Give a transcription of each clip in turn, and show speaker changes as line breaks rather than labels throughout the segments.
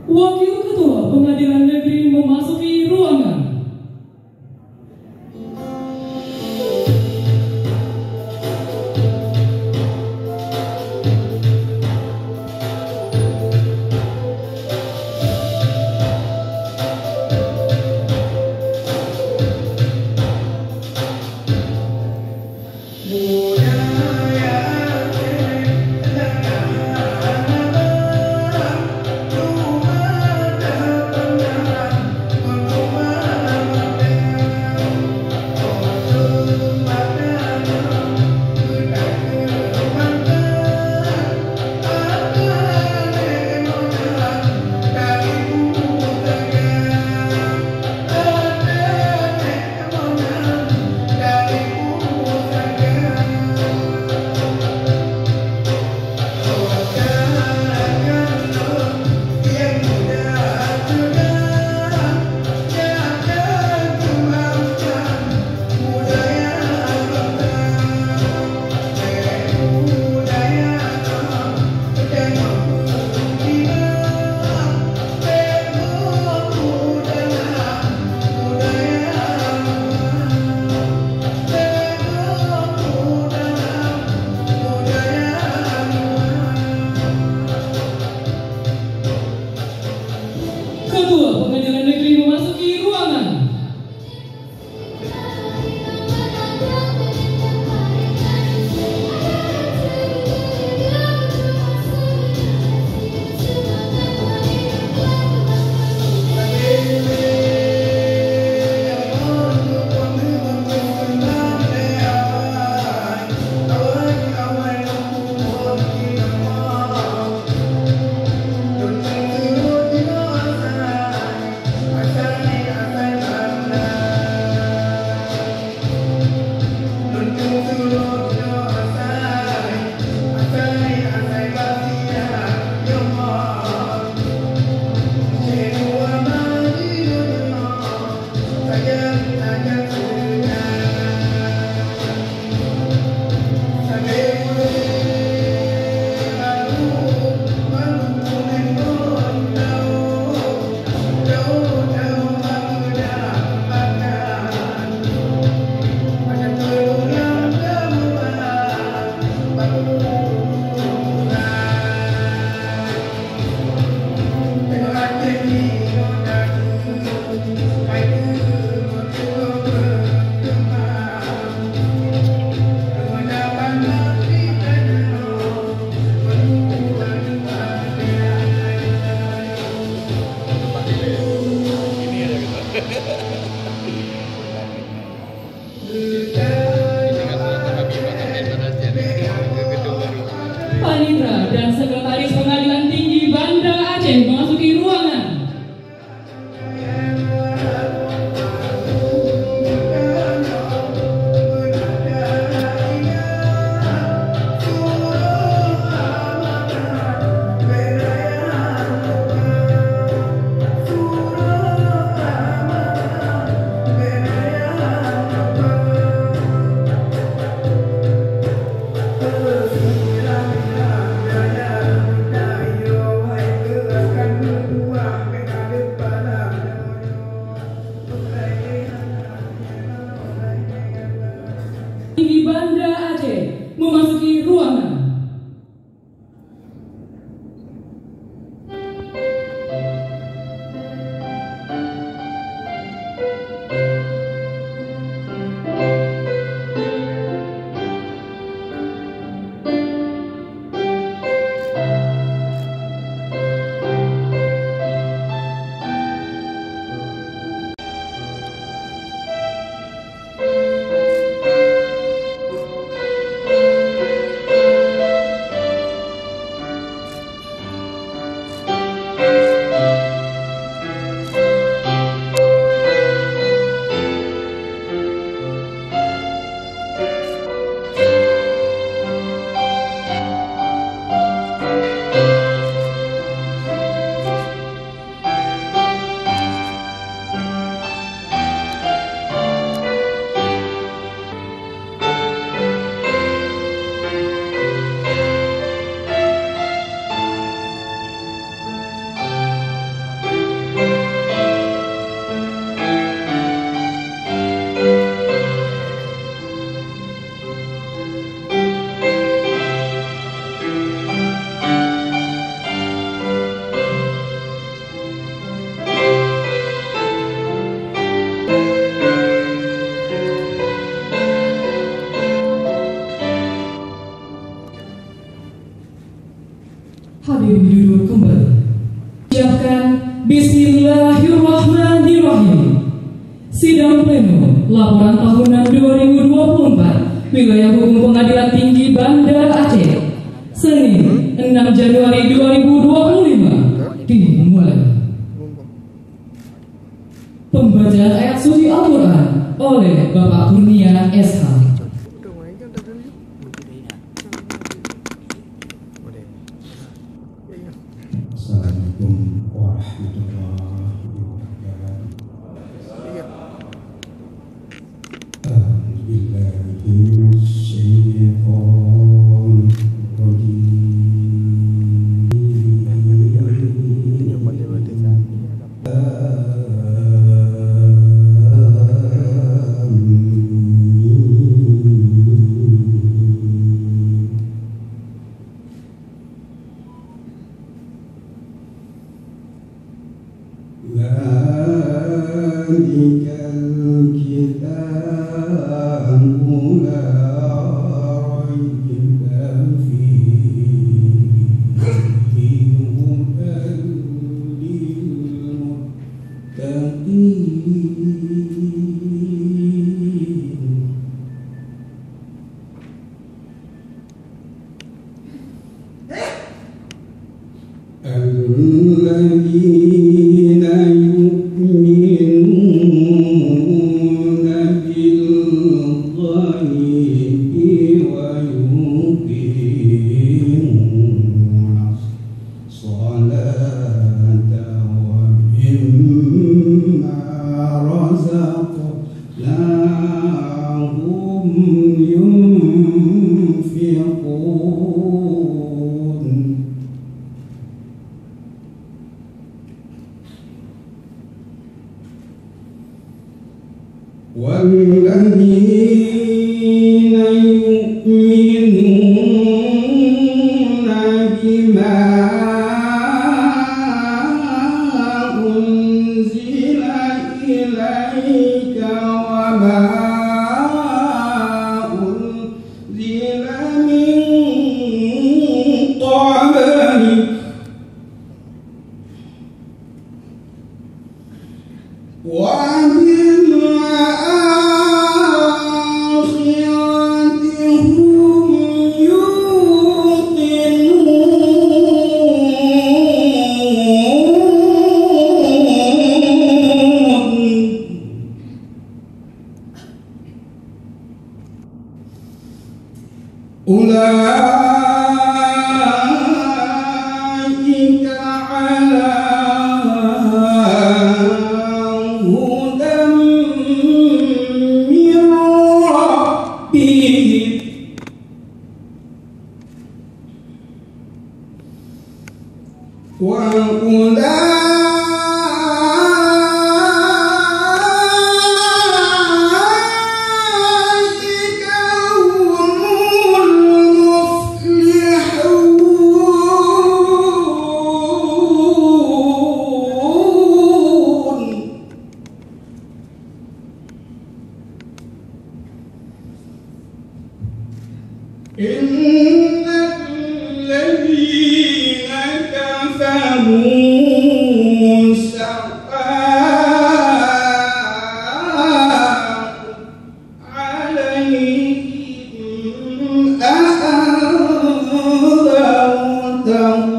Wakil Ketua Pengadilan Negeri memasuki ruangan. Ketua Pengadilan Negeri memasuki ruangan. Panitra dan Sekretaris Pengadilan Tinggi Banda Aceh memasuki ruangan. Tinggi Banda Aceh memasuki ruangan. Sidang Pleno Laporan Tahunan 2024 Wilayah Hukum Pengadilan Tinggi Banda Aceh, Senin 6 Januari 2025 dimulai. Pembacaan ayat suci Al-Quran oleh Bapak Kurnia SH.
Assalamualaikum warahmatullahi wabarakatuh. الذين يؤمنون بالغيب ويقيمون الصلاة ومما رزقناهم ينفقون والذين يؤمنون بما أنزل إليك وما أنزل من قبلك أولئك على هدى من ربهم وأولئك إن الذين كفروا سواء عليهم أأنذرتهم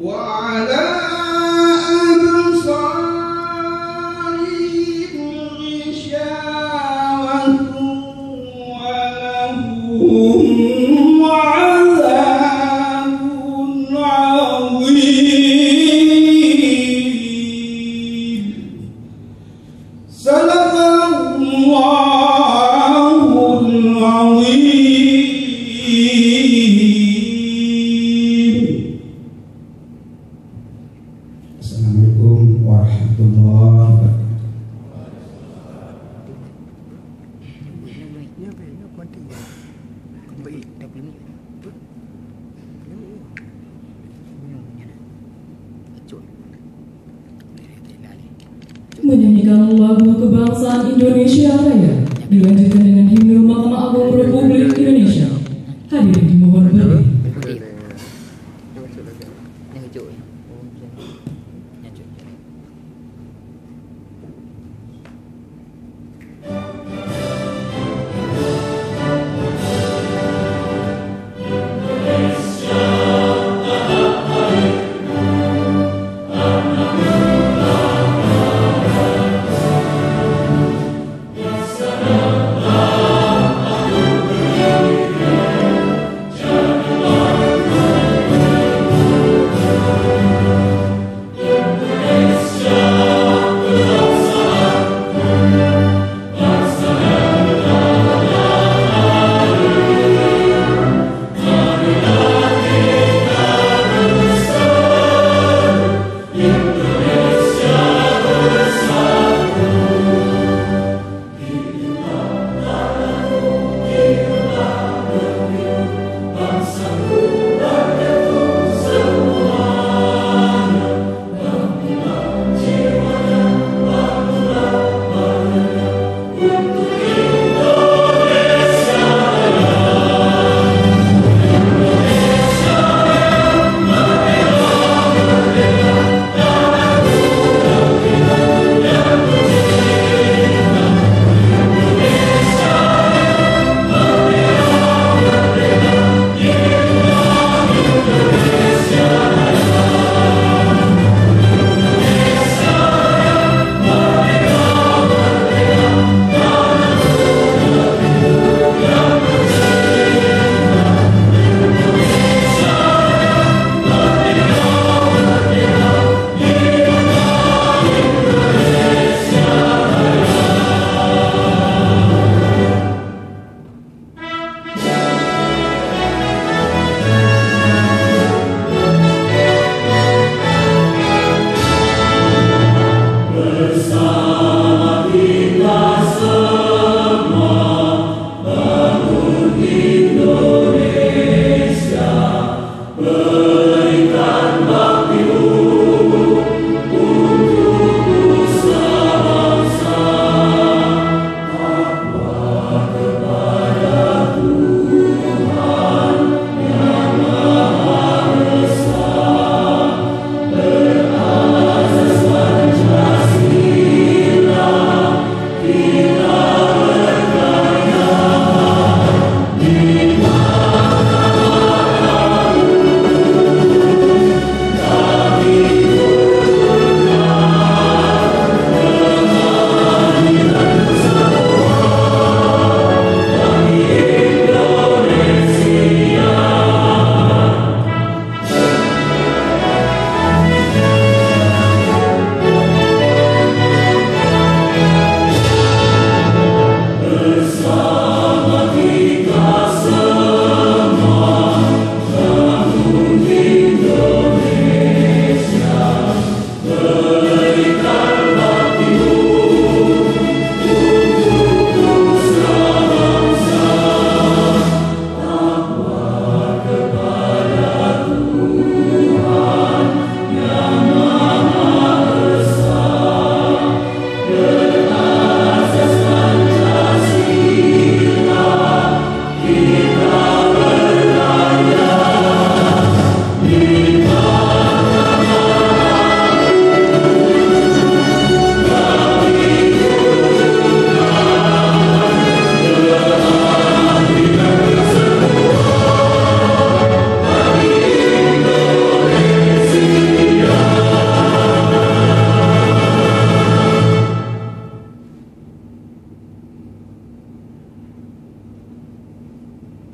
وعلى أبصارهم غشاوة ولهم عذاب Assalamualaikum warahmatullahi wabarakatuh.
Menyanyikan lagu kebangsaan Indonesia Raya dilanjutkan dengan himne Mahkamah Agung Republik Indonesia. Hadirin dimohon berdiri.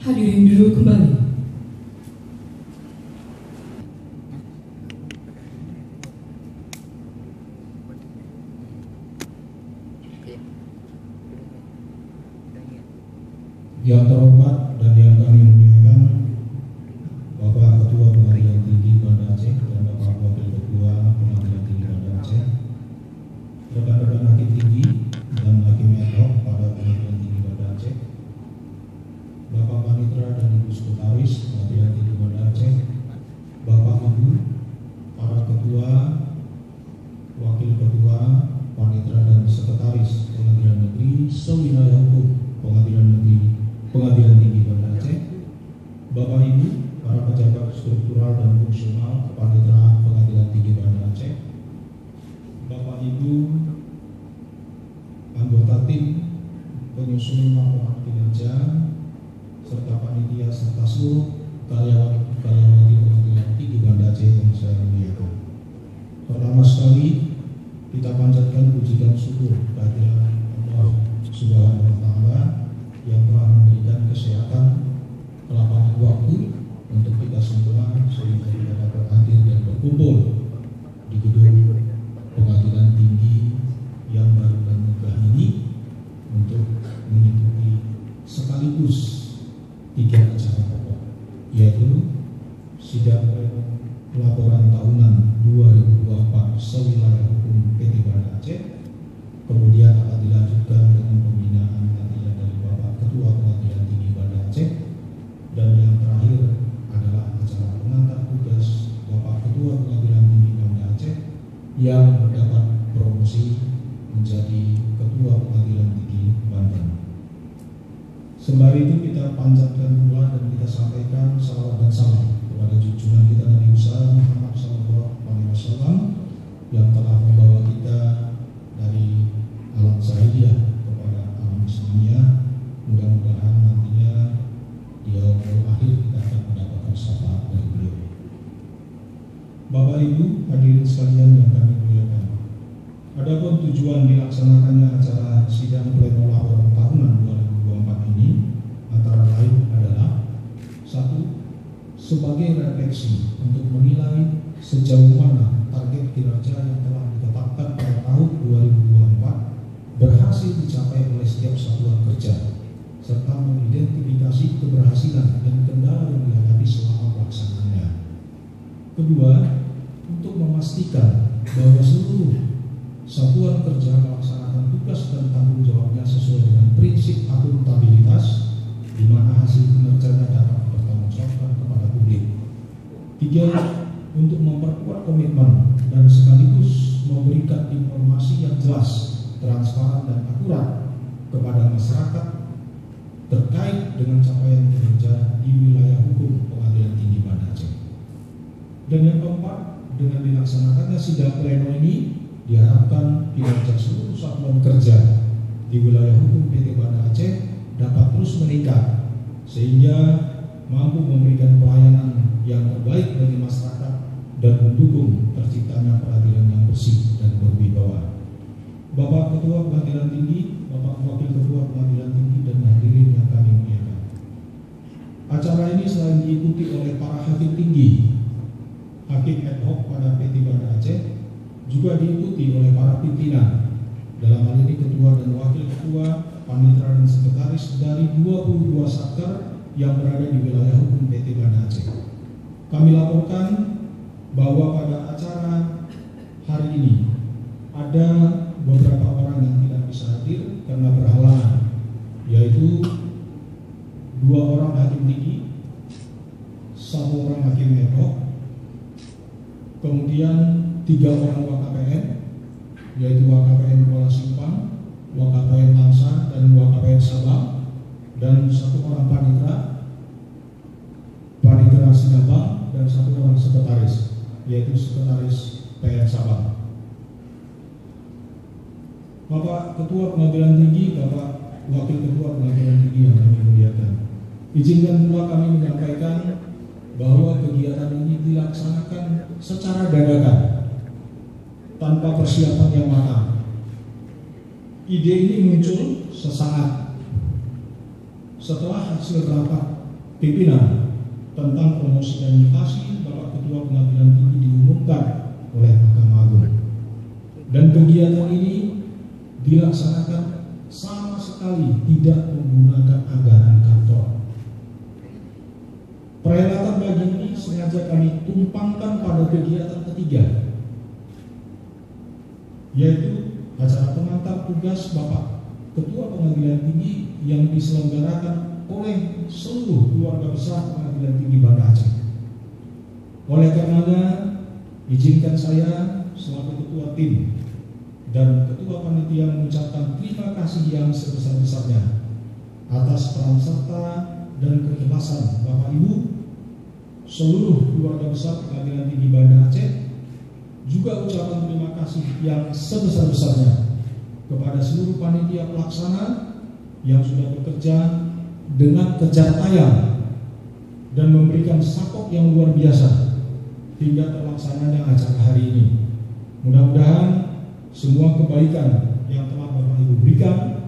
Hadirin duduk kembali.
Yang terhormat dan yang kami muliakan, para pejabat struktural dan fungsional Kepaniteraan Pengadilan Tinggi Banda Aceh, Bapak Ibu anggota tim penyusun laporan kinerja, serta panitia serta seluruh karyawan-karyawati Pengadilan Tinggi Banda Aceh yang saya muliakan. Pertama sekali kita panjatkan puji dan syukur kehadirat Allah Subhanahu wa Ta'ala yang telah memberikan kesehatan, kelapangan waktu untuk kita semua sehingga kita dapat hadir dan berkumpul di gedung Pengadilan Tinggi yang baru dan megah ini untuk mengikuti sekaligus 3 acara pokok, yaitu sidang laporan tahunan 2024 sewilayah hukum PT Banda Aceh, kemudian akan dilanjutkan dengan pembinaan nantinya dari Bapak Ketua Pengadilan Tinggi Banda Aceh, dan yang terakhir adalah acara pengantar tugas Bapak Ketua Pengadilan Tinggi Banda Aceh yang mendapat promosi menjadi Ketua Pengadilan Tinggi Banten. Sembari itu kita panjatkan pula dan kita sampaikan salawat dan salam kepada junjungan kita Nabi Muhammad SAW yang telah membawa kita dari alam zahiriyah kepada alam islamiyah. Mudah-mudahan nantinya di yaumul akhir kita akan mendapatkan syafaat dari beliau. Bapak Ibu hadirin sekalian yang kami muliakan, adapun tujuan dilaksanakannya acara sidang pleno laporan tahunan 2024 ini antara lain adalah: 1. Sebagai refleksi untuk menilai sejauh mana target kinerja yang telah ditetapkan pada tahun 2024 berhasil dicapai oleh setiap satuan kerja, serta mengidentifikasi keberhasilan dan kendala yang dihadapi selama pelaksanaannya. Kedua, untuk memastikan bahwa seluruh satuan kerja melaksanakan tugas dan tanggung jawabnya sesuai dengan prinsip akuntabilitas, di mana hasil kinerjanya dapat dipertanggungjawabkan kepada publik. 3. Untuk memperkuat komitmen dan sekaligus memberikan informasi yang jelas, transparan dan akurat kepada masyarakat terkait dengan capaian kinerja di wilayah hukum Pengadilan Tinggi Banda Aceh. Dan yang keempat, dengan dilaksanakannya sidang pleno ini diharapkan kinerja seluruh satuan kerja di wilayah hukum PT Banda Aceh dapat terus meningkat sehingga mampu memberikan pelayanan yang terbaik bagi masyarakat dan mendukung terciptanya peradilan yang bersih dan berwibawa. Bapak Ketua Pengadilan Tinggi, Bapak Wakil Ketua Pengadilan Tinggi, dan hadirin yang kami muliakan, acara ini selain diikuti oleh para hakim tinggi, hakim ad hoc pada PT Banda Aceh, juga diikuti oleh para pimpinan, dalam hal ini ketua dan wakil ketua, panitera dan sekretaris dari 22 satker yang berada di wilayah hukum PT Banda Aceh. Kami laporkan bahwa pada acara hari ini ada beberapa orang yang tidak bisa hadir karena berhalangan, yaitu 2 orang hakim tinggi, 1 orang hakim ad hoc, kemudian 3 orang WKPN, yaitu WKPN Kuala Simpang, WKPN Langsa, dan WKPN Sabang, dan 1 orang panitera Sinabang, dan 1 orang sekretaris, yaitu sekretaris PN Sabang. Bapak Ketua Pengadilan Tinggi, Bapak Wakil Ketua Pengadilan Tinggi yang kami muliakan, izinkan pula kami menyampaikan bahwa kegiatan ini dilaksanakan secara dadakan tanpa persiapan yang matang. Ide ini muncul sesaat setelah hasil rapat pimpinan tentang promosi dan mutasi Bapak Ketua Pengadilan Tinggi diumumkan oleh Mahkamah Agung, dan kegiatan ini dilaksanakan sama sekali tidak menggunakan anggaran kantor. Perhelatan bagi ini sengaja kami tumpangkan pada kegiatan ketiga, yaitu acara pengantar tugas Bapak Ketua Pengadilan Tinggi yang diselenggarakan oleh seluruh keluarga besar Pengadilan Tinggi Banda Aceh. Oleh karenanya, izinkan saya selaku ketua tim dan ketua panitia mengucapkan terima kasih yang sebesar-besarnya atas peran serta dan keikhlasan Bapak Ibu seluruh keluarga besar Pengadilan Tinggi Banda Aceh, juga ucapan terima kasih yang sebesar-besarnya kepada seluruh panitia pelaksana yang sudah bekerja dengan kejar tayang dan memberikan support yang luar biasa hingga terlaksananya acara hari ini. Mudah-mudahan semua kebaikan yang telah Bapak Ibu berikan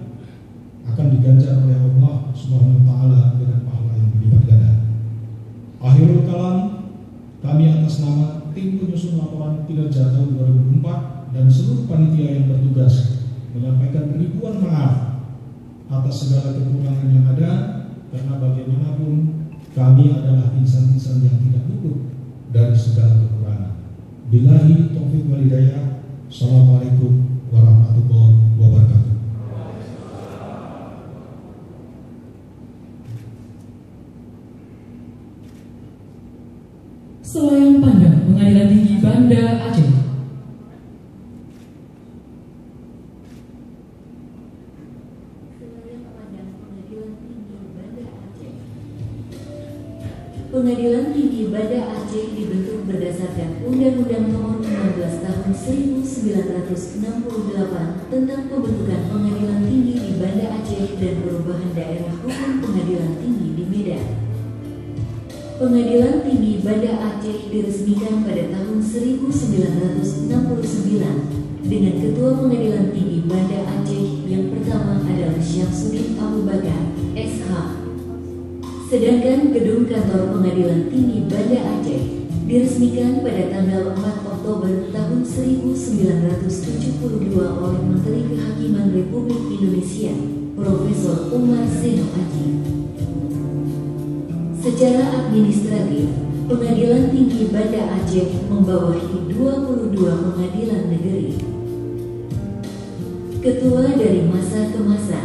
akan diganjar oleh Allah Subhanahu wa taala dengan pahala yang berlipat ganda. Akhirul kalam, kami atas nama tim penyusun laporan kinerja tahun 2004 dan seluruh panitia yang bertugas menyampaikan ribuan maaf atas segala kekurangan yang ada, karena bagaimanapun kami adalah insan-insan yang tidak luput dari segala kekurangan. Billahi taufiq wal hidayah. Assalamualaikum warahmatullahi wabarakatuh.
Selayang Pandang Pengadilan Tinggi Banda Aceh.
Pengadilan Tinggi Banda Aceh dibentuk berdasarkan Undang-Undang Nomor 16 Tahun 1968 tentang pembentukan Pengadilan Tinggi di Banda Aceh dan perubahan daerah hukum Pengadilan Tinggi di Medan. Pengadilan Tinggi Banda Aceh diresmikan pada tahun 1969 dengan Ketua Pengadilan Tinggi Banda Aceh yang pertama adalah Syamsuddin Abu Bakar, SH. Sedangkan gedung kantor Pengadilan Tinggi Banda Aceh diresmikan pada tanggal 4 Oktober tahun 1972 oleh Menteri Kehakiman Republik Indonesia, Profesor Umar Seno Aji. Secara administratif, Pengadilan Tinggi Banda Aceh membawahi 22 pengadilan negeri. Ketua dari masa ke masa.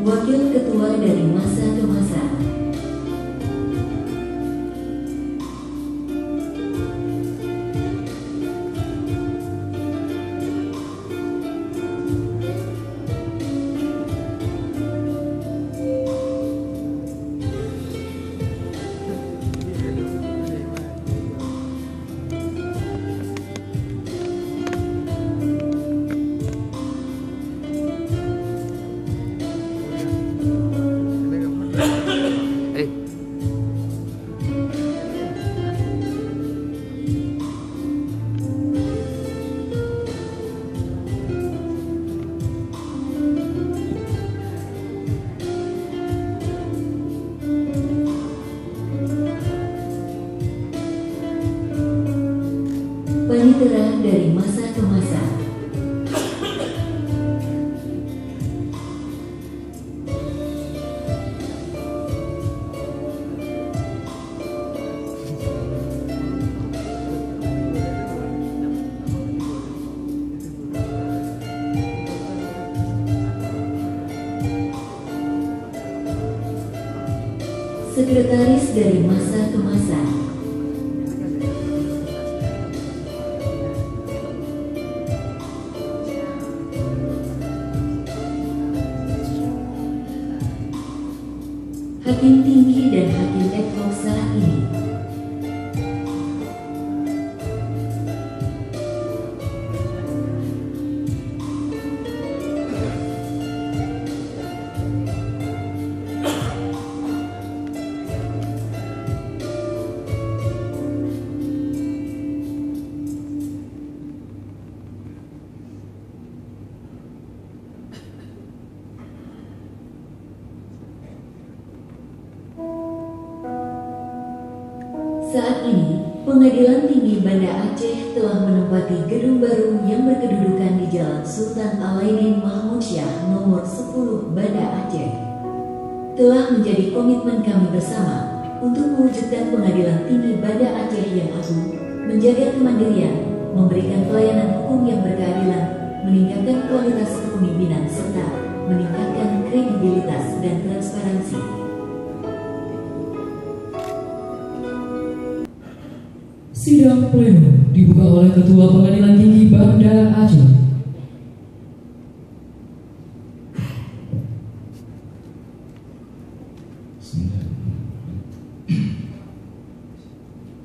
Wakil Ketua dari masa ke masa. Panitera dari masa ke masa. Sekretaris dari masa ke masa. Hakim tinggi dan hakim ad hoc saat ini. Saat ini, Pengadilan Tinggi Banda Aceh telah menempati gedung baru yang berkedudukan di Jalan Sultan Alaidin Mahmud Syah nomor 10 Banda Aceh. Telah menjadi komitmen kami bersama untuk mewujudkan Pengadilan Tinggi Banda Aceh yang agung, menjaga kemandirian, memberikan pelayanan hukum yang berkeadilan, meningkatkan kualitas kepemimpinan serta meningkatkan kredibilitas dan transparansi.
Sidang pleno dibuka oleh Ketua Pengadilan Tinggi Banda Aceh.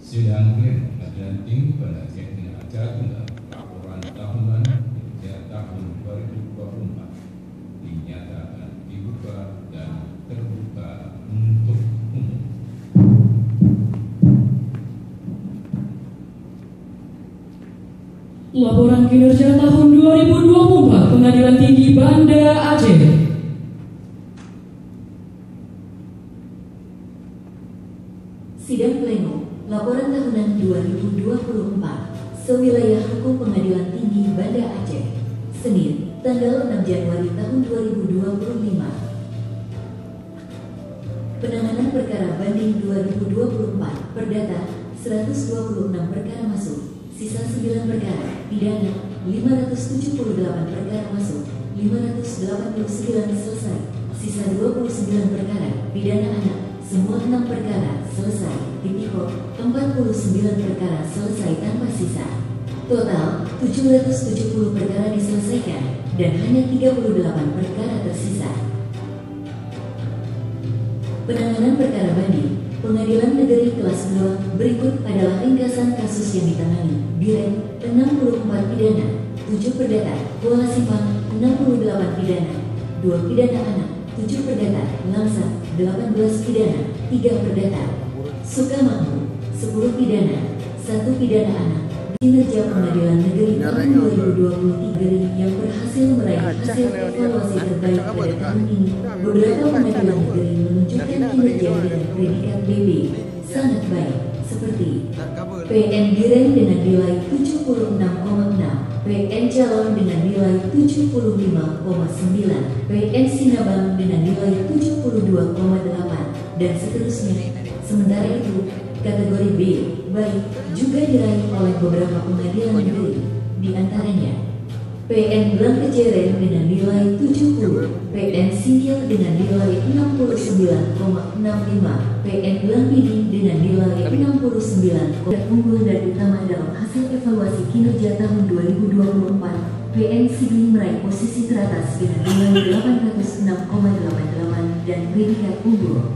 Sidang pleno Pengadilan Tinggi Banda Aceh dengan acara tunggal laporan tahunan kinerja tahun 2024 dinyatakan dibuka dan terbuka untuk umum.
Laporan kinerja tahun 2024 Pengadilan Tinggi Banda Aceh.
Sidang pleno laporan tahunan 2024 sewilayah hukum Pengadilan Tinggi Banda Aceh, Senin, tanggal 6 Januari tahun 2025. Penanganan perkara banding 2024 perdata 126 perkara masuk, sisa 9 perkara pidana, 578 perkara masuk, 589 selesai, sisa 29 perkara pidana anak, semua 6 perkara selesai, tipikor 49 perkara selesai tanpa sisa. Total 770 perkara diselesaikan dan hanya 38 perkara tersisa. Penanganan perkara banding Pengadilan Negeri Kelas 2 berikut adalah ringkasan kasus yang ditangani. Direm 64 pidana, 7 perdata, Kuala Simpang 68 pidana, 2 pidana anak, 7 perdata, Langsa 18 pidana, 3 perdata, Sukamakmur 10 pidana, 1 pidana anak. Kinerja Pengadilan Negeri tahun 2023 yang berhasil meraih hasil evaluasi terbaik pada tahun ini. Beberapa pengadilan negeri menunjukkan kinerja dengan predikat BB sangat baik, seperti PN Direng dengan nilai 76,6, PN Calon dengan nilai 75,9, PN Sinabang dengan nilai 72,8, dan seterusnya. Sementara itu, kategori B, baik, juga diraih oleh beberapa pengadilan negeri, di antaranya PN Blangkejeren dengan nilai 70, PN Singkil dengan nilai 69,65, PN Blangpidi dengan nilai 69, unggul dan utama dalam hasil evaluasi kinerja tahun 2024, PN Sigli meraih posisi teratas dengan nilai 806,88 dan predikat unggul.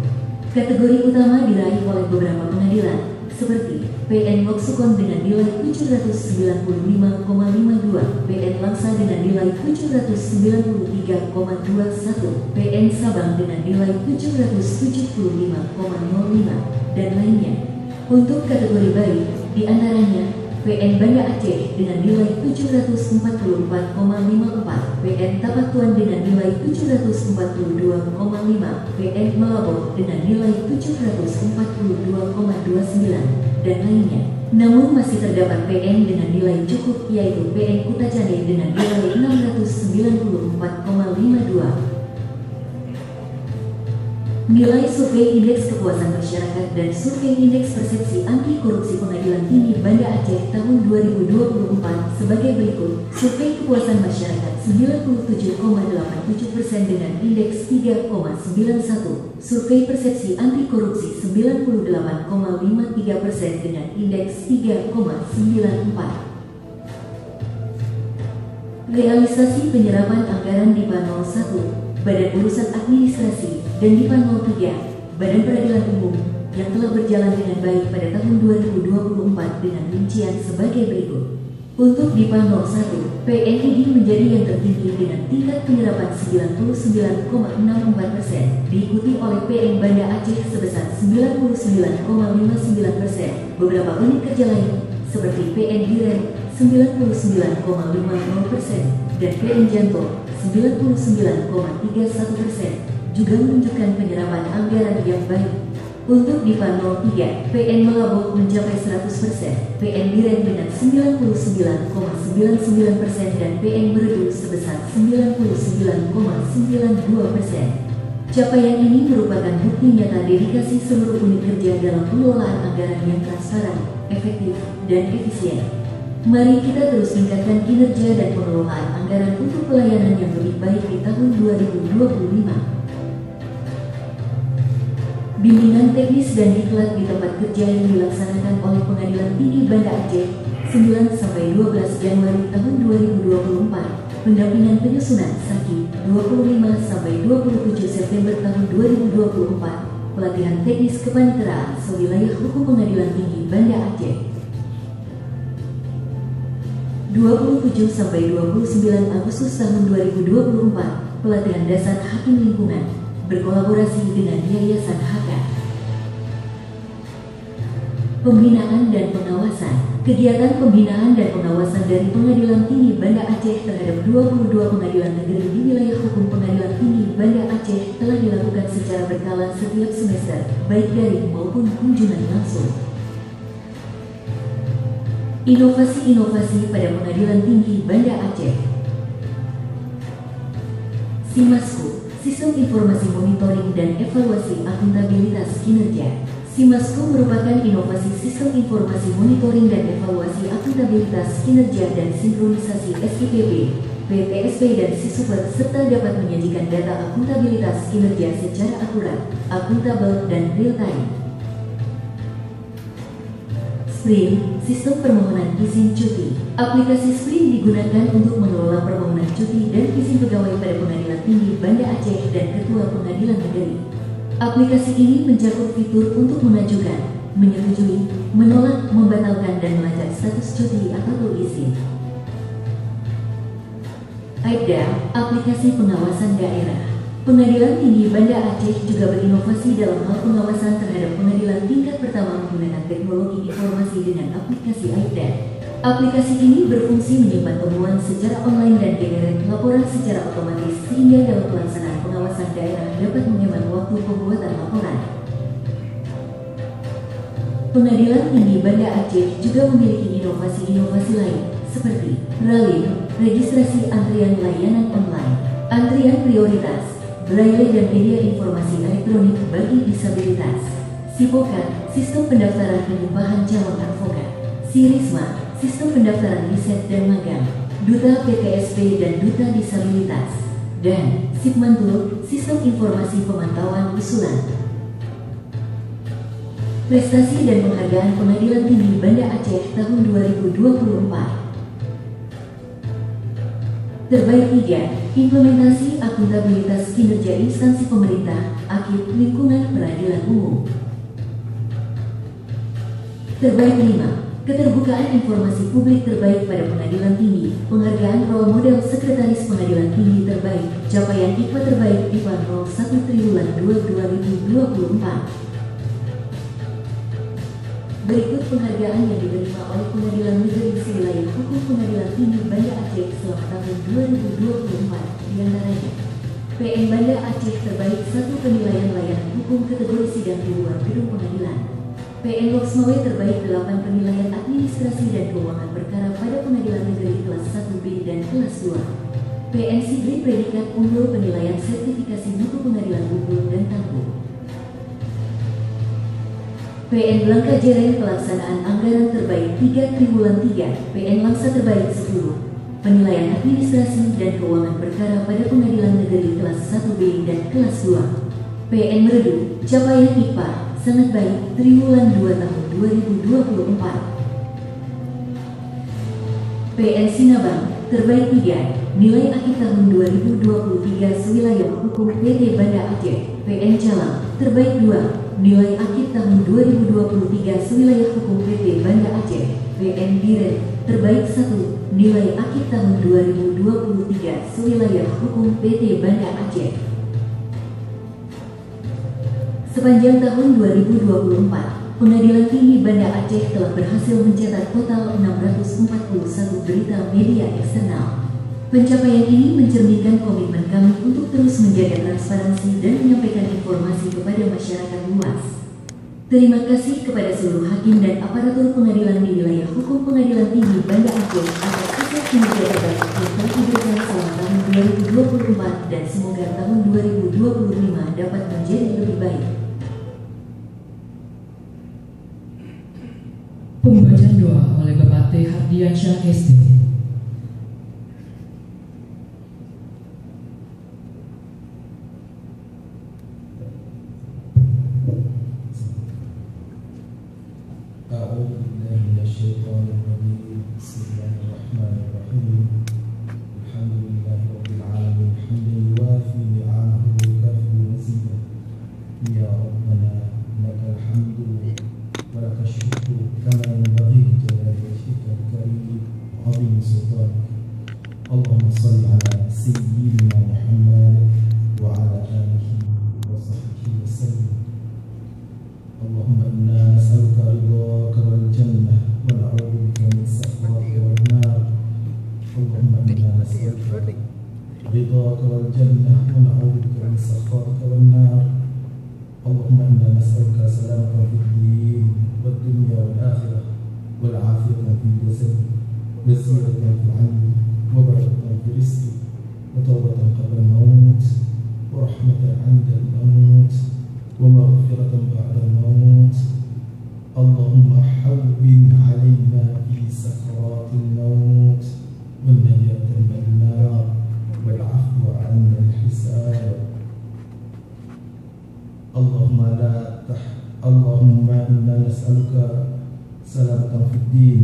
Kategori utama diraih oleh beberapa pengadilan, seperti PN Moksukon dengan nilai 795,52, PN Langsa dengan nilai 793,21, PN Sabang dengan nilai 775,05, dan lainnya. Untuk kategori baik, di antaranya PN Banda Aceh dengan nilai 744,54, PN Tapatuan dengan nilai 742,5, PN Melabok dengan nilai 742,29, dan lainnya. Namun masih terdapat PN dengan nilai cukup, yaitu PN Kutacane dengan nilai 694,52. Nilai survei indeks kepuasan masyarakat dan survei indeks persepsi anti korupsi Pengadilan Tinggi Banda Aceh tahun 2024 sebagai berikut. Survei kepuasan masyarakat 97,87% dengan indeks 3,91. Survei persepsi anti korupsi 98,53% dengan indeks 3,94. Realisasi penyerapan anggaran di Panel 1 Badan Urusan Administrasi, dan di Panel 3 Badan Peradilan Umum yang telah berjalan dengan baik pada tahun 2024 dengan rincian sebagai berikut. Untuk di Panel 1, PNID menjadi yang tertinggi dengan tingkat penyerapan 99,64%, diikuti oleh PN Banda Aceh sebesar 99,59%. Beberapa unit kerja lain seperti PN Direng 99,50% dan PN Janto 99,31% juga menunjukkan penyerapan anggaran yang baik. Untuk Dipa 03, PN Melabok mencapai 100%, PN Biren dengan 99,99% dan PN Meredu sebesar 99,92%. Capaian ini merupakan bukti nyata dedikasi seluruh unit kerja dalam pengelolaan anggaran yang transparan, efektif, dan efisien. Mari kita terus tingkatkan kinerja dan pengelolaan anggaran untuk pelayanan yang lebih baik di tahun 2025. Bimbingan teknis dan diklat di tempat kerja yang dilaksanakan oleh Pengadilan Tinggi Banda Aceh 9-12 Januari tahun 2024. Pendampingan penyusunan Saki 25-27 September tahun 2024. Pelatihan teknis kepaniteraan sewilayah hukum Pengadilan Tinggi Banda Aceh 27-29 Agustus tahun 2024. Pelatihan dasar hakim lingkungan berkolaborasi dengan Yayasan Haka. Pembinaan dan pengawasan. Kegiatan pembinaan dan pengawasan dari Pengadilan Tinggi Banda Aceh terhadap 22 pengadilan negeri di wilayah hukum Pengadilan Tinggi Banda Aceh telah dilakukan secara berkala setiap semester, baik daring maupun kunjungan langsung. Inovasi-inovasi pada Pengadilan Tinggi Banda Aceh. Simasku, Sistem Informasi Monitoring dan Evaluasi Akuntabilitas Kinerja. Simasku merupakan inovasi sistem informasi monitoring dan evaluasi akuntabilitas kinerja dan sinkronisasi SIPB, PTSP dan Sisuper serta dapat menyajikan data akuntabilitas kinerja secara akurat, akuntabel, dan real-time. Sprint, Sistem Permohonan Izin Cuti. Aplikasi Sprint digunakan untuk mengelola permohonan cuti dan izin pegawai pada Pengadilan Tinggi Banda Aceh dan Ketua Pengadilan Negeri. Aplikasi ini mencakup fitur untuk mengajukan, menyetujui, menolak, membatalkan, dan melacak status cuti atau izin. AIDA, Aplikasi Pengawasan Daerah. Pengadilan Tinggi Banda Aceh juga berinovasi dalam hal pengawasan terhadap pengadilan tingkat pertama menggunakan teknologi informasi dengan aplikasi AIDA. Aplikasi ini berfungsi menyimpan temuan secara online dan generate laporan secara otomatis sehingga dalam pelaksanaan pengawasan daerah dapat menghemat waktu pembuatan laporan. Pengadilan Tinggi Banda Aceh juga memiliki inovasi-inovasi lain seperti RALIN, registrasi antrian layanan online, antrian prioritas, Braille dan media informasi elektronik bagi disabilitas, SIPOKAD, Sistem Pendaftaran Penyembahan Calon Advokat, SIRISMA, Sistem Pendaftaran Riset dan Magang, Duta PTSP dan Duta Disabilitas, dan SIPMANTUL, Sistem Informasi Pemantauan Usulan. Prestasi dan penghargaan Pengadilan Tinggi Banda Aceh tahun 2024. Terbaik 3, implementasi akuntabilitas kinerja instansi pemerintah, AKIP lingkungan peradilan umum. Terbaik 5, keterbukaan informasi publik terbaik pada Pengadilan Tinggi, penghargaan role model Sekretaris Pengadilan Tinggi terbaik, capaian IPA terbaik IPA 01 Triwulan 2 2024. Berikut penghargaan yang diterima oleh Pengadilan Negeri Sewilayah Hukum Pengadilan Tinggi Banda Aceh selama tahun 2024, diantaranya PN Banda Aceh terbaik 1 penilaian layanan hukum kategori sidang di luar gedung pengadilan. PN Loksmawe terbaik 8 penilaian administrasi dan keuangan perkara pada Pengadilan Negeri kelas 1B dan kelas 2. PN Sigli predikat unggul penilaian sertifikasi mutu pengadilan unggul dan tangguh. PN Langka Jereng pelaksanaan anggaran terbaik 3 Triwulan 3, PN Langsa terbaik 10, penilaian administrasi dan keuangan perkara pada Pengadilan Negeri kelas 1B dan kelas 2. PN Meredu, capaian IPA sangat baik Triwulan 2 tahun 2024. PN Sinabang, terbaik 3, nilai akhir tahun 2023 sewilayah hukum PT Banda Aceh. PN Calang, terbaik 2, nilai akhir tahun 2023 sewilayah hukum PT Banda Aceh. PN Biren, terbaik 1, nilai akhir tahun 2023 sewilayah hukum PT Banda Aceh. Sepanjang tahun 2024, Pengadilan Tinggi Banda Aceh telah berhasil mencetak total 641 berita media eksternal. Pencapaian ini mencerminkan komitmen kami untuk terus menjaga transparansi dan menyampaikan informasi kepada masyarakat luas. Terima kasih kepada seluruh hakim dan aparatur pengadilan di wilayah hukum Pengadilan Tinggi Banda Aceh atas sukses kinerja terbaik yang telah diberikan selama tahun 2024 dan semoga tahun 2025 dapat menjadi lebih baik.
Pembacaan doa oleh Bapak T. Hardiansyah SD.
اللهم صل على سيدنا محمد وعلى آله وصحبه وسلم. اللهم إنا نسألك رضاك والجنة ونعوذ بك من سخطك والنار. اللهم إنا نسألك رضاك والجنة ونعوذ بك من سخطك والنار. اللهم إنا نسألك سلامة في الدين والدنيا والآخرة والعافية في الجسد وزيادة في العلم وبركة في الرزق وتوبة قبل الموت ورحمة عند الموت ومغفرة بعد الموت. اللهم حوّن علينا في سكرات الموت والنجاة من النار والعفو عند الحساب. اللهم إنا نسألك سلامة في الدين.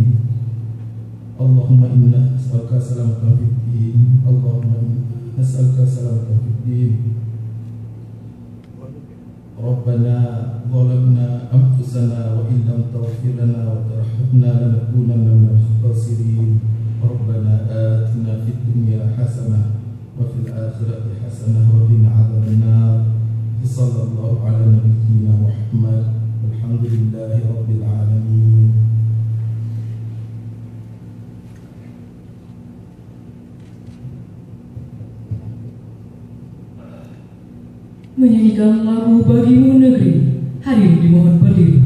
اللهم إنا نسألك سلامة في الدين. اللهم إنا نسألك سلامة في الدين. ربنا ظلمنا أنفسنا وإن لم تغفر لنا وترحمنا لنكونن من الخاسرين. ربنا آتنا في الدنيا حسنة وفي الآخرة حسنة وقنا عذاب النار. صلى الله على نبينا محمد والحمد لله رب العالمين.
Menyanyikan lagu Bagimu Negeri. Hadirin dimohon berdiri.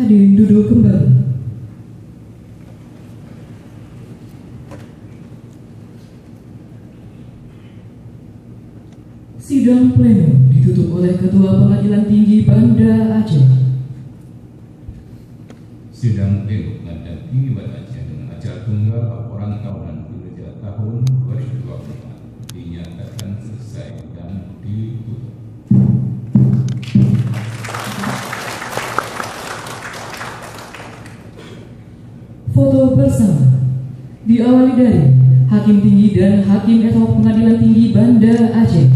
Hadirin duduk kembali. Sidang pleno ditutup oleh Ketua Pengadilan Tinggi Banda Aceh.
Sidang pleno Pengadilan Tinggi Banda Aceh dengan acara tunggal laporan tahunan kinerja tahun 2024 dinyatakan selesai dan ditutup.
Foto bersama diawali dari Hakim Tinggi dan Hakim Ad hoc Pengadilan Tinggi Banda Aceh.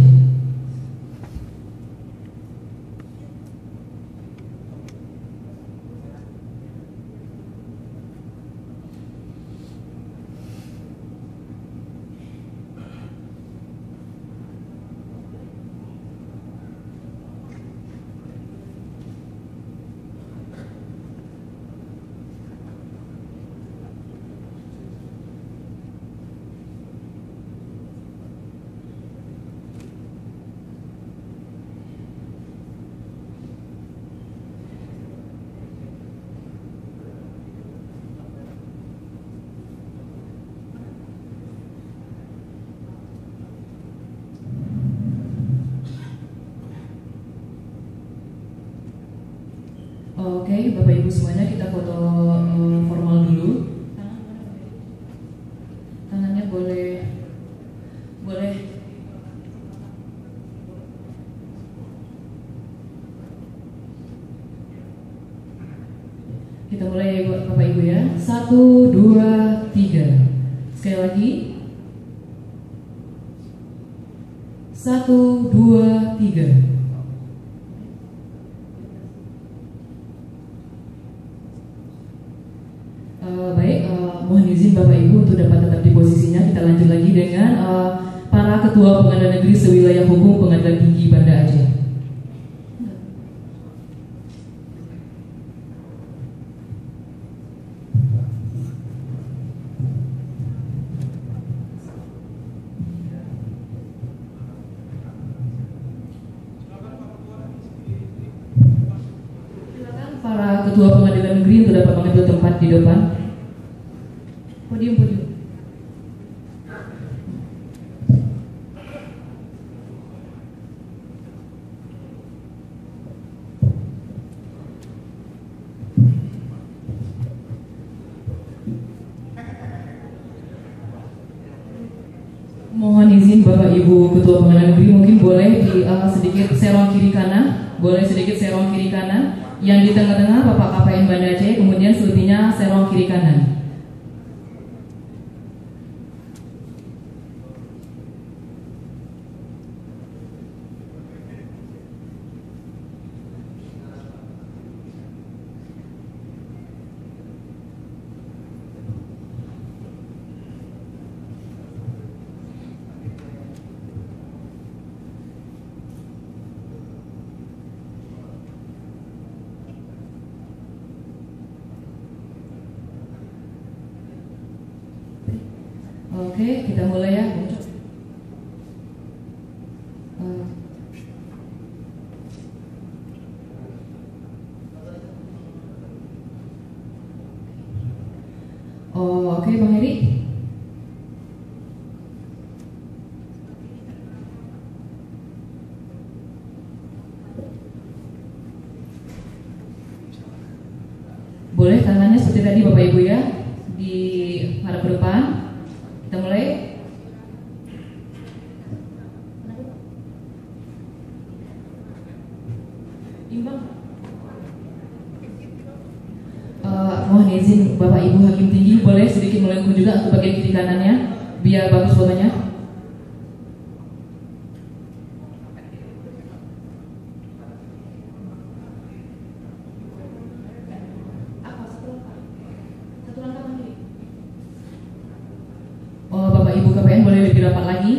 Oke, Bapak Ibu semuanya, kita foto formal dulu. Tangannya boleh. Kita mulai ya Bapak Ibu ya. 1, 2, 3. Sekali lagi. 1, 2, 3. Baik, mohon izin Bapak Ibu untuk dapat tetap di posisinya. Kita lanjut lagi dengan para ketua pengadilan negeri sewilayah hukum Pengadilan Tinggi Banda Aceh. Silakan para ketua pengadilan negeri untuk dapat mengambil tempat di depan. Podium. Mohon izin Bapak Ibu Ketua Pengadilan Negeri, mungkin boleh di sedikit serong kiri kanan, yang di tengah-tengah Bapak KPN Banda Aceh, kemudian selebihnya serong kiri kanan. Oke, kita mulai ya. Oke, Bang Heri. Boleh tangannya seperti tadi Bapak Ibu ya, di hadap ke depan. Kita mulai. Imbang. Mohon izin Bapak Ibu Hakim Tinggi, boleh sedikit melengkung juga untuk bagian kiri kanannya, biar bagus fotonya. Bapak Ibu KPN boleh lebih rapat lagi.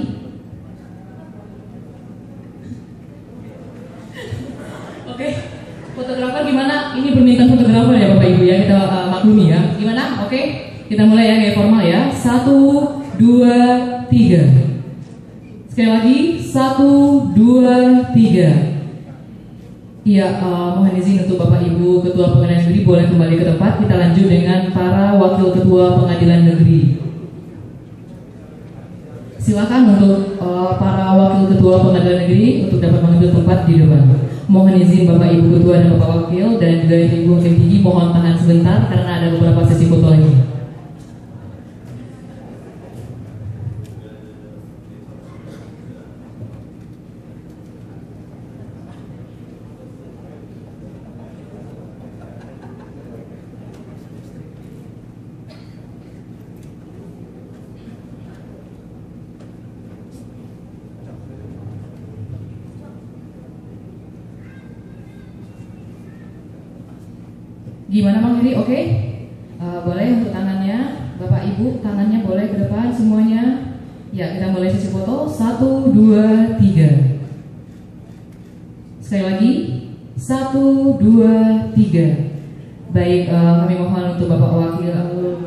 Oke, fotografer gimana? Ini permintaan fotografer ya Bapak Ibu ya, kita maklumi ya. Gimana? Oke, kita mulai ya gaya formal ya. 1, 2, 3. Sekali lagi 1, 2, 3. Iya, mohon izin untuk Bapak Ibu Ketua Pengadilan Negeri boleh kembali ke tempat. Kita lanjut dengan para Wakil Ketua Pengadilan Negeri. Silakan untuk para Wakil Ketua Pengadilan Negeri untuk dapat mengambil tempat di depan. Mohon izin Bapak Ibu Ketua dan Bapak Wakil dan juga Ibu Hakim Tinggi, mohon tahan sebentar karena ada beberapa sesi foto lagi. Gimana Bang Heri? Oke? Boleh untuk tangannya, Bapak Ibu tangannya boleh ke depan semuanya. Ya, kita mulai sesi foto. 1, 2, 3. Sekali lagi 1, 2, 3. Baik, kami mohon untuk Bapak Wakil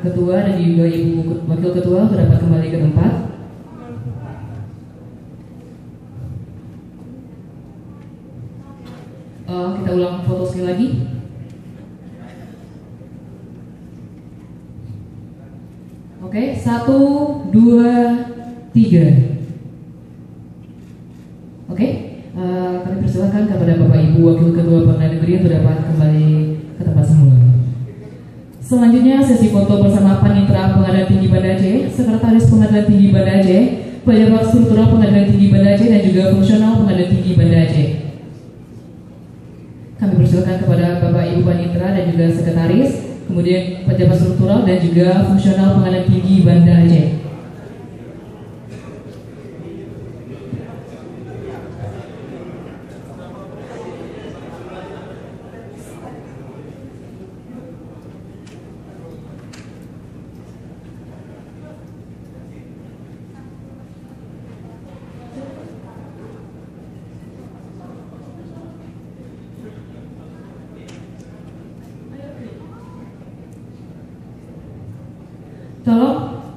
Ketua dan juga Ibu Wakil Ketua dapat kembali ke tempat. Kita ulang foto sekali lagi. Oke, 1, 2, 3. Oke, kami persilakan kepada Bapak Ibu Wakil Ketua Pengadilan Negeri untuk dapat kembali Selanjutnya sesi foto bersama Panitra Pengadilan Tinggi Banda Aceh, Sekretaris Pengadilan Tinggi Banda Aceh, Pejabat Struktural Pengadilan Tinggi Banda Aceh, dan juga Fungsional Pengadilan Tinggi Banda Aceh. Kami persilakan kepada Bapak Ibu Panitra dan juga Sekretaris, kemudian Pejabat Struktural dan juga Fungsional Pengadilan Tinggi Banda Aceh. Tolong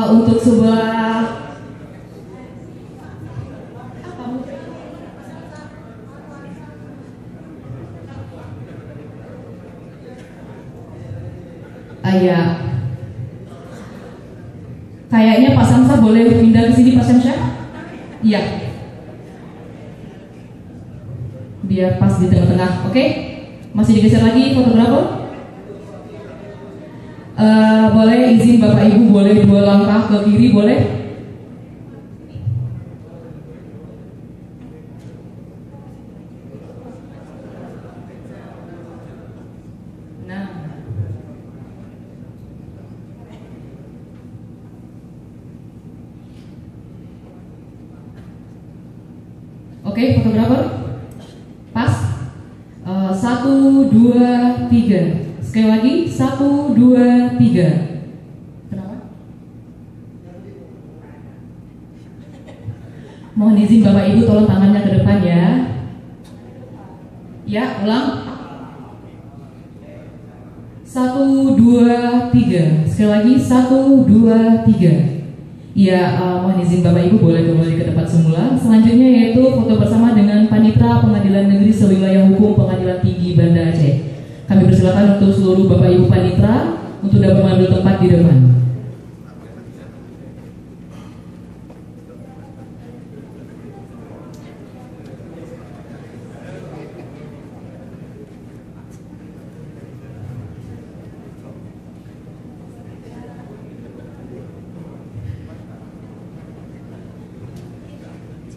untuk sebuah ya, kayaknya Pak Samsa boleh pindah ke sini, Pak Samsa? Iya, biar pas di tengah-tengah. Oke, masih digeser lagi fotografer. Boleh izin Bapak Ibu boleh 2 langkah ke kiri, boleh? Nah, oke, fotografer, pas. 1, 2, 3. Sekali lagi, 1, 2, 3. Kenapa? Mohon izin Bapak Ibu tolong tangannya ke depan ya. Ya, ulang. 1, 2, 3. Sekali lagi, 1, 2, 3. Ya, mohon izin Bapak Ibu boleh kembali ke tempat semula. Selanjutnya yaitu foto bersama dengan Panitra Pengadilan Negeri Sewilayah Hukum Pengadilan Tinggi Banda Aceh. Kami persilakan untuk seluruh Bapak Ibu Panitra untuk dapat mengambil tempat di depan.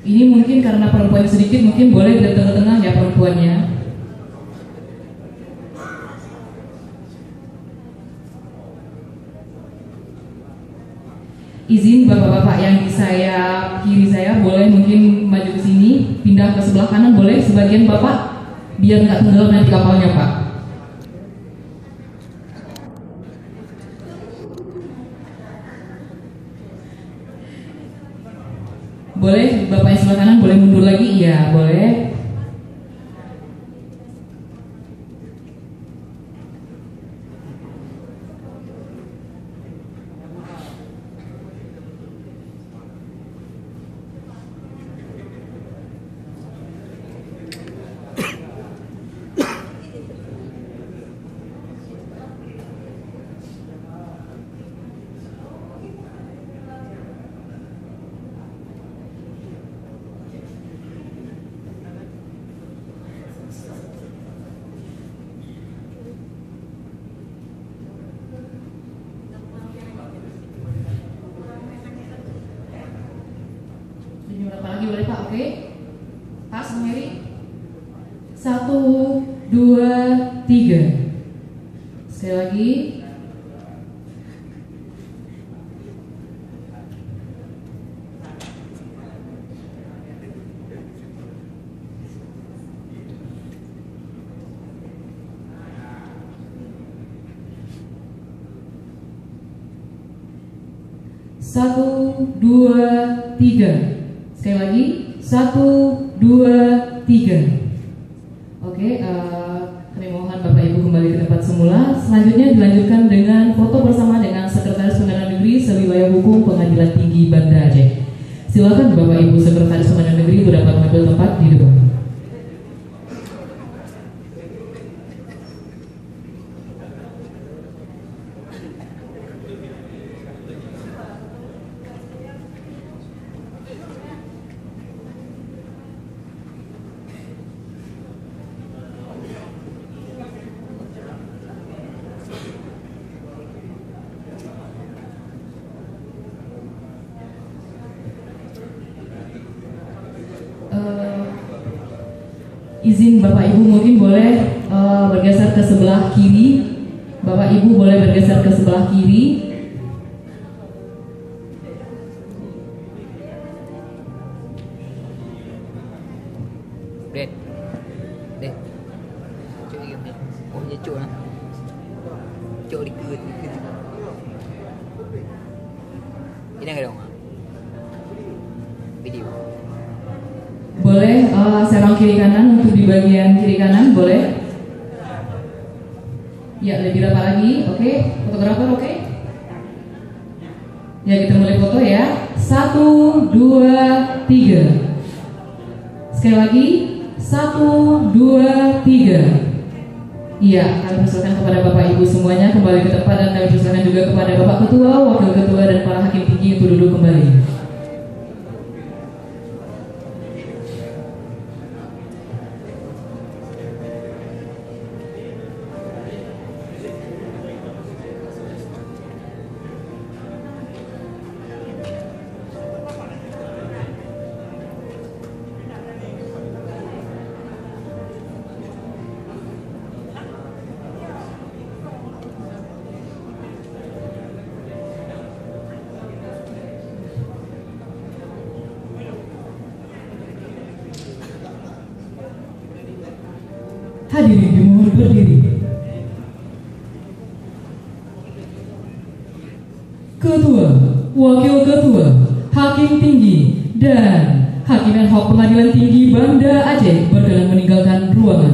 Ini mungkin karena perempuan sedikit, mungkin boleh di tengah-tengah ya perempuannya. Izin bapak-bapak yang di kiri saya boleh mungkin maju ke sini, pindah ke sebelah kanan boleh sebagian bapak, biar nggak tenggelam nanti kapalnya Pak. Boleh bapak yang sebelah kanan boleh mundur lagi, iya boleh. Boleh Pak, oke. Pas, Mary. 1, 2, 3. Sekali lagi. Satu, dua, tiga. Sekali lagi, 1, 2, 3. Oke, kami mohon Bapak Ibu kembali ke tempat semula. Selanjutnya dilanjutkan dengan foto bersama dengan Sekretaris Pengadilan Negeri Sewilayah Hukum Pengadilan Tinggi Banda Aceh. Silakan Bapak Ibu Sekretaris Pengadilan Negeri untuk dapat mengambil tempat di depan. izin Bapak Ibu mungkin boleh bergeser ke sebelah kiri. Bapak Ibu boleh bergeser ke sebelah kiri.
Dek, dek, cuk lagi dek. Oh ya cuk lah. Cuk dikit. Ini nggak dong? Video.
Boleh serong kiri kanan untuk di bagian kiri kanan boleh. Ya, lebih rapat lagi. Oke, fotografer oke. Ya, kita mulai foto ya. 1, 2, 3. Sekali lagi. 1, 2, 3. Iya, kami persilakan kepada Bapak Ibu semuanya kembali ke tempat dan kami persilakan juga kepada Bapak Ketua, Wakil Ketua dan para hakim tinggi untuk duduk kembali. Hadirin dimohon berdiri. Ketua, Wakil Ketua, Hakim Tinggi, dan Hakim Ad Hoc Pengadilan Tinggi Banda Aceh berkenan meninggalkan ruangan.